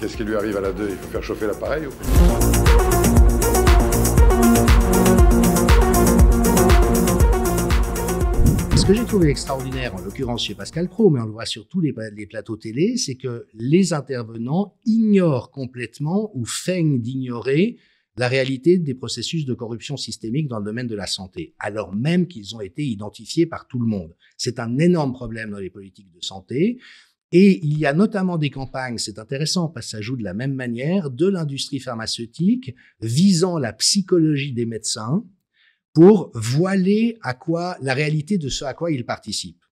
Qu'est-ce qui lui arrive à la 2? Il faut faire chauffer l'appareil ou... Ce que j'ai trouvé extraordinaire, en l'occurrence chez Pascal Praud, mais on le voit sur tous les plateaux télé, c'est que les intervenants ignorent complètement ou feignent d'ignorer la réalité des processus de corruption systémique dans le domaine de la santé, alors même qu'ils ont été identifiés par tout le monde. C'est un énorme problème dans les politiques de santé. Et il y a notamment des campagnes, c'est intéressant parce que ça joue de la même manière, de l'industrie pharmaceutique visant la psychologie des médecins pour voiler la réalité de ce à quoi ils participent.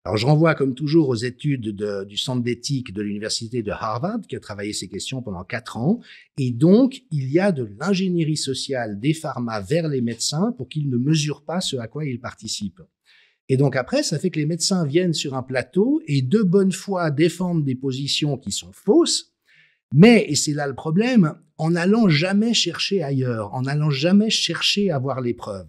Alors je renvoie comme toujours aux études du centre d'éthique de l'université de Harvard qui a travaillé ces questions pendant 4 ans. Et donc il y a de l'ingénierie sociale des pharma vers les médecins pour qu'ils ne mesurent pas ce à quoi ils participent. Et donc après, ça fait que les médecins viennent sur un plateau et de bonne foi défendent des positions qui sont fausses, mais, et c'est là le problème, en n'allant jamais chercher ailleurs, en n'allant jamais chercher à voir les preuves.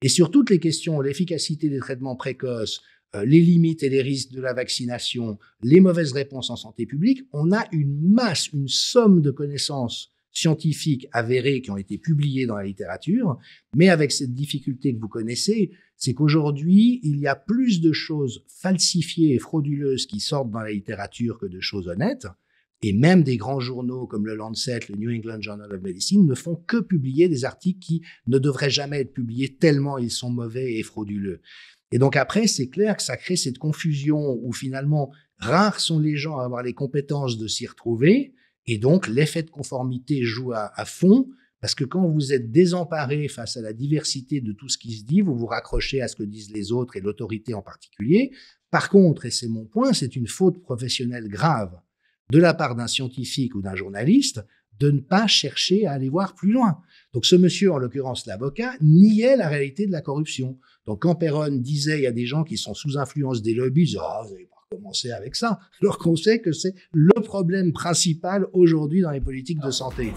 Et sur toutes les questions, l'efficacité des traitements précoces, les limites et les risques de la vaccination, les mauvaises réponses en santé publique, on a une somme de connaissances scientifiques avérées qui ont été publiées dans la littérature, mais avec cette difficulté que vous connaissez, c'est qu'aujourd'hui, il y a plus de choses falsifiées et frauduleuses qui sortent dans la littérature que de choses honnêtes, et même des grands journaux comme le Lancet, le New England Journal of Medicine ne font que publier des articles qui ne devraient jamais être publiés tellement ils sont mauvais et frauduleux. Et donc après, c'est clair que ça crée cette confusion où finalement, rares sont les gens à avoir les compétences de s'y retrouver, et donc l'effet de conformité joue à fond, parce que quand vous êtes désemparé face à la diversité de tout ce qui se dit, vous vous raccrochez à ce que disent les autres et l'autorité en particulier. Par contre, et c'est mon point, c'est une faute professionnelle grave de la part d'un scientifique ou d'un journaliste de ne pas chercher à aller voir plus loin. Donc ce monsieur, en l'occurrence l'avocat, niait la réalité de la corruption. Donc quand Perron disait il y a des gens qui sont sous influence des lobbies, ils disaient « vous n'allez pas recommencer avec ça », alors qu'on sait que c'est le problème principal aujourd'hui dans les politiques de santé.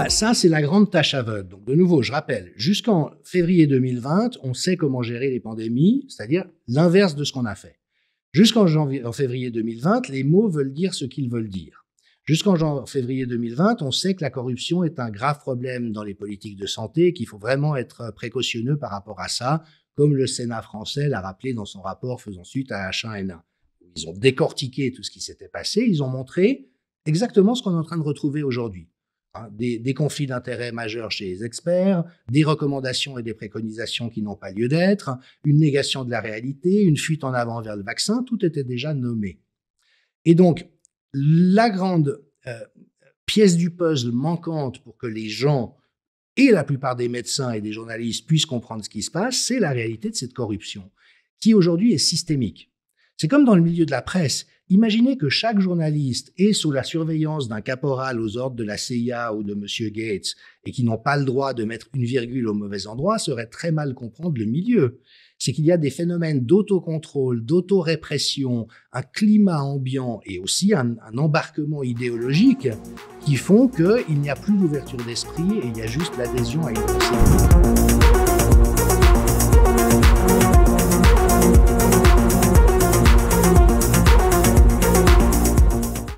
Ça, c'est la grande tâche aveugle. Donc, de nouveau, je rappelle, jusqu'en février 2020, on sait comment gérer les pandémies, c'est-à-dire l'inverse de ce qu'on a fait. Jusqu'en février 2020, les mots veulent dire ce qu'ils veulent dire. Jusqu'en février 2020, on sait que la corruption est un grave problème dans les politiques de santé, qu'il faut vraiment être précautionneux par rapport à ça, comme le Sénat français l'a rappelé dans son rapport faisant suite à H1N1. Ils ont décortiqué tout ce qui s'était passé, ils ont montré exactement ce qu'on est en train de retrouver aujourd'hui. Des conflits d'intérêts majeurs chez les experts, des recommandations et des préconisations qui n'ont pas lieu d'être, une négation de la réalité, une fuite en avant vers le vaccin, tout était déjà nommé. Et donc, la grande pièce du puzzle manquante pour que les gens et la plupart des médecins et des journalistes puissent comprendre ce qui se passe, c'est la réalité de cette corruption, qui aujourd'hui est systémique. C'est comme dans le milieu de la presse. Imaginez que chaque journaliste est sous la surveillance d'un caporal aux ordres de la CIA ou de M. Gates et qui n'ont pas le droit de mettre une virgule au mauvais endroit, serait très mal comprendre le milieu. C'est qu'il y a des phénomènes d'autocontrôle, d'autorépression, un climat ambiant et aussi un embarquement idéologique qui font qu'il n'y a plus d'ouverture d'esprit et il y a juste l'adhésion à une pensée.